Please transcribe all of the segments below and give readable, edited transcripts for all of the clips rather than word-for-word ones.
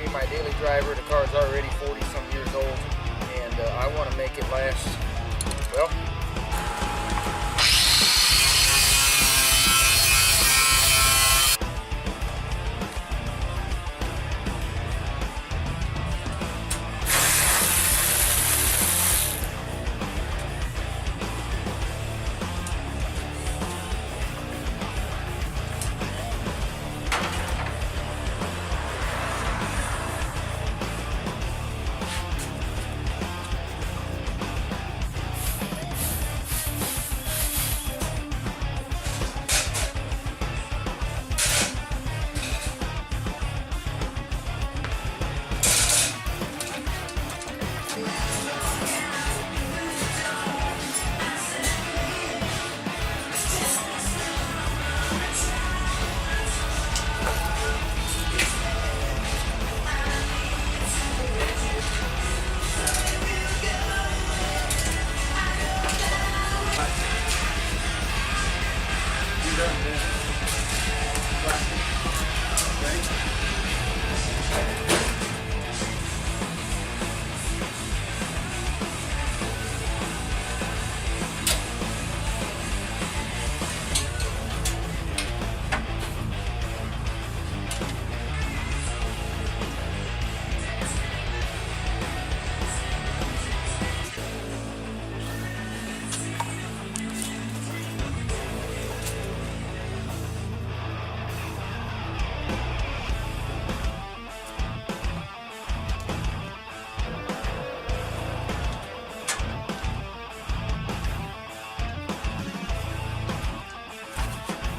be my daily driver. The car's already 40 some years old, and I want to make it last, well,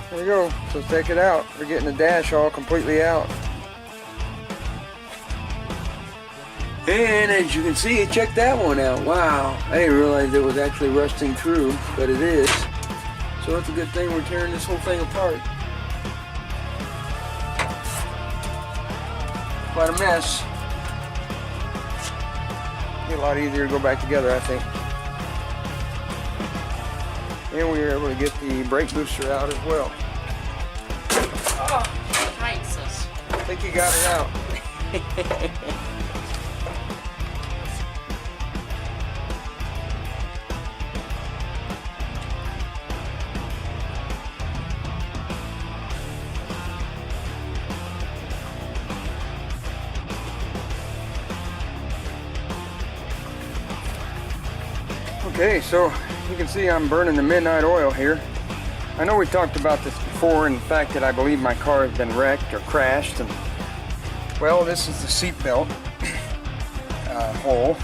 there we go. So let's take it out. We're getting the dash all completely out. And as you can see, check that one out. Wow, I didn't realize it was actually rusting through, but it is. So it's a good thing we're tearing this whole thing apart. Quite a mess. Be a lot easier to go back together, I think. And we were able to get the brake booster out as well. Oh, Jesus. I think you got it out. Okay, so you can see I'm burning the midnight oil here. I know we talked about this before, and the fact that I believe my car has been wrecked or crashed. And well, this is the seat belt hole,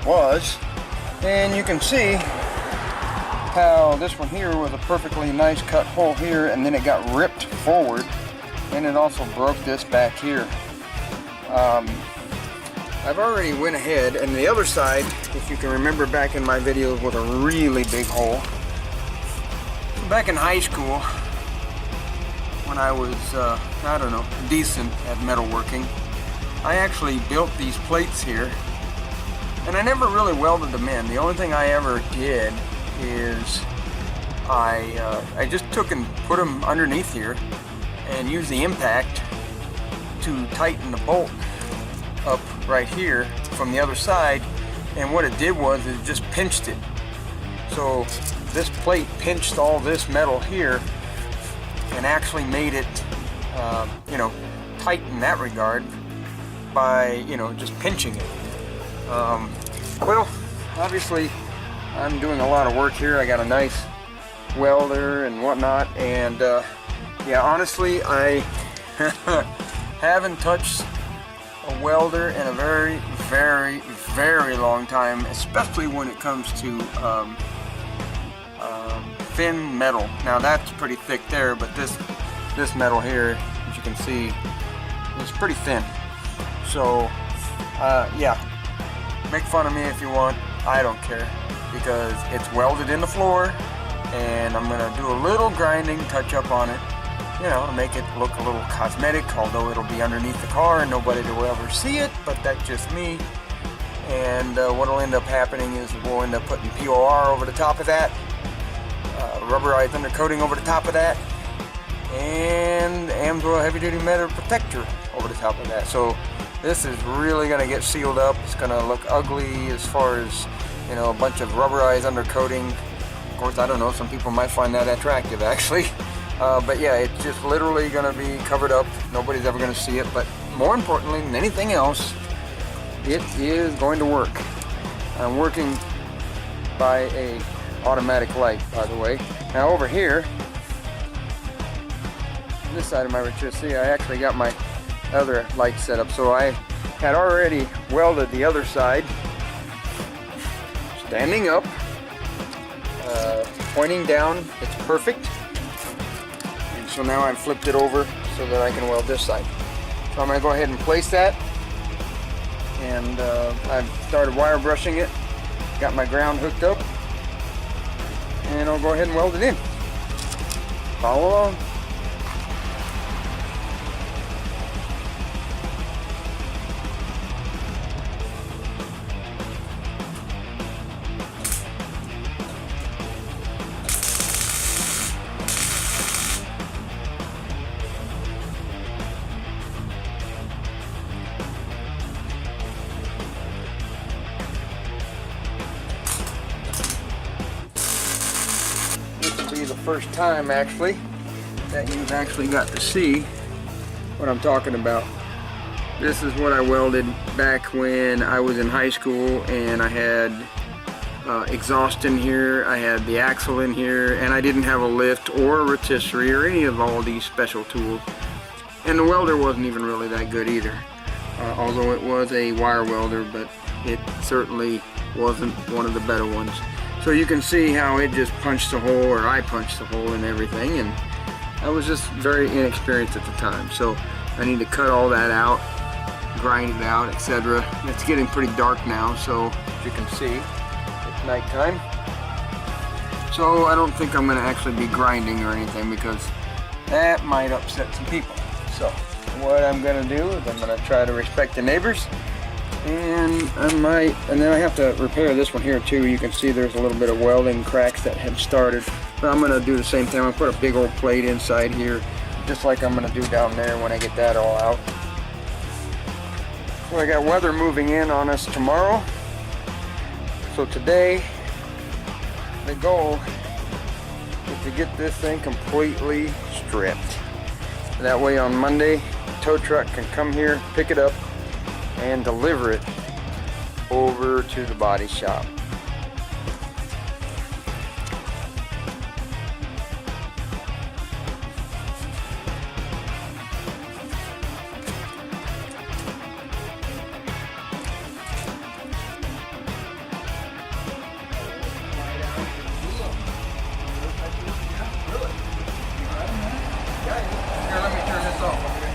was, and you can see how this one here was a perfectly nice cut hole here, and then it got ripped forward, and it also broke this back here. I've already went ahead, and the other side, if you can remember back in my videos, was a really big hole. Back in high school, when I was, I don't know, decent at metalworking, I actually built these plates here, and I never really welded them in. The only thing I ever did is I just took and put them underneath here and used the impact to tighten the bolt up right here from the other side, and what it did was it just pinched it. So this plate pinched all this metal here and actually made it you know, tight in that regard by, you know, just pinching it. Well, obviously I'm doing a lot of work here. I got a nice welder and whatnot, and yeah, honestly I haven't touched a welder in a very long time, especially when it comes to thin metal. Now that's pretty thick there, but this metal here, as you can see, is pretty thin. So yeah, make fun of me if you want, I don't care, because it's welded in the floor, and I'm gonna do a little grinding touch up on it, you know, to make it look a little cosmetic, although it'll be underneath the car and nobody will ever see it, but that's just me. And what'll end up happening is we'll end up putting POR over the top of that, rubberized undercoating over the top of that, and AMSOIL heavy duty metal protector over the top of that. So this is really going to get sealed up. It's going to look ugly as far as, you know, a bunch of rubberized undercoating. Of course, I don't know, some people might find that attractive actually. But yeah, it's just literally going to be covered up. Nobody's ever going to see it. But more importantly than anything else, it is going to work. I'm working by a automatic light, by the way. Now over here, this side of my electricity, I actually got my other light set up. So I had already welded the other side, standing up, pointing down. It's perfect. And so now I've flipped it over so that I can weld this side. So I'm going to go ahead and place that. And I've started wire brushing it. Got my ground hooked up. And I'll go ahead and weld it in. Follow along. The first time actually that you've actually got to see what I'm talking about. This is what I welded back when I was in high school, and I had exhaust in here, I had the axle in here, and I didn't have a lift or a rotisserie or any of all these special tools. And the welder wasn't even really that good either, although it was a wire welder, but it certainly wasn't one of the better ones. So you can see how it just punched a hole, or I punched a hole in everything, and I was just very inexperienced at the time. So I need to cut all that out, grind it out, etc. It's getting pretty dark now, so as you can see, it's nighttime. So I don't think I'm going to actually be grinding or anything, because that might upset some people. So what I'm going to do is I'm going to try to respect the neighbors. And then I have to repair this one here too. You can see there's a little bit of welding cracks that had started. But I'm going to do the same thing. I'm going to put a big old plate inside here, just like I'm going to do down there when I get that all out. So I got weather moving in on us tomorrow. So today, the goal is to get this thing completely stripped. That way on Monday, the tow truck can come here, pick it up, and deliver it over to the body shop. Here, let me turn this off.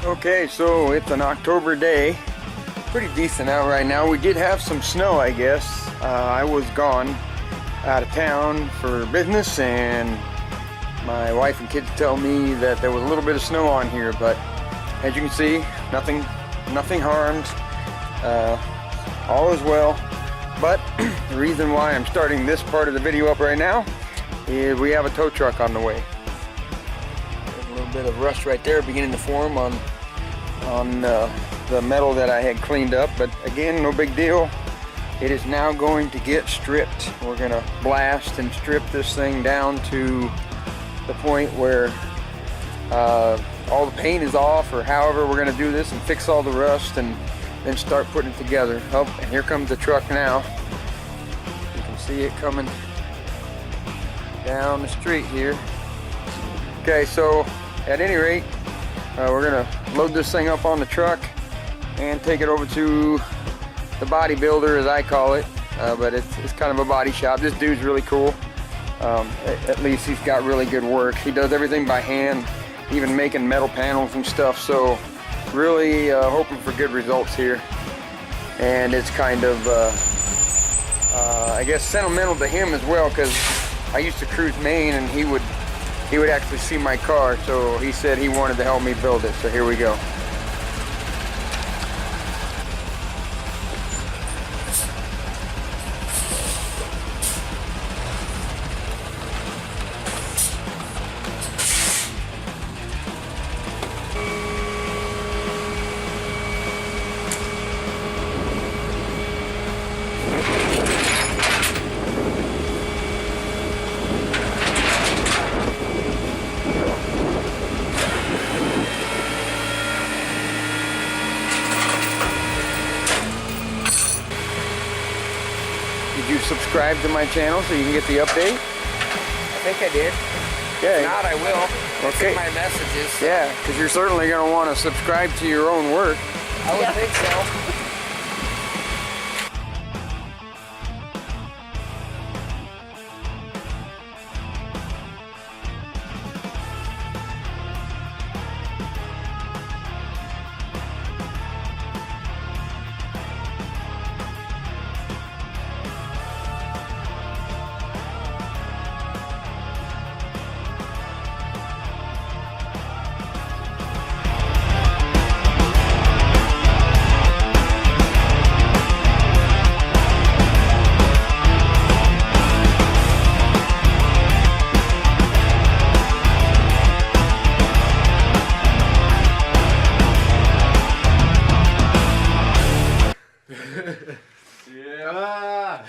Okay, so it's an October day. Pretty decent out right now. We did have some snow, I guess. I was gone out of town for business, and my wife and kids tell me that there was a little bit of snow on here, but as you can see, nothing harmed. All is well. But the reason why I'm starting this part of the video up right now is we have a tow truck on the way. There's a little bit of rust right there beginning to form on the metal that I had cleaned up, but again, no big deal. It is now going to get stripped. We're going to blast and strip this thing down to the point where all the paint is off, or however we're going to do this, and fix all the rust and then start putting it together. Oh, and here comes the truck now. You can see it coming down the street here. Okay, so at any rate, we're gonna load this thing up on the truck and take it over to the bodybuilder, as I call it, but it's kind of a body shop. This dude's really cool. At least he's got really good work. He does everything by hand, even making metal panels and stuff, so really hoping for good results here. And it's kind of I guess sentimental to him as well, because I used to cruise Maine and he would actually see my car, so he said he wanted to help me build it. So here we go. Did you subscribe to my channel so you can get the update? I think I did. Yeah. If not, I will. Okay. Check my messages. Yeah, because you're certainly going to want to subscribe to your own work. I would think so. Yeah.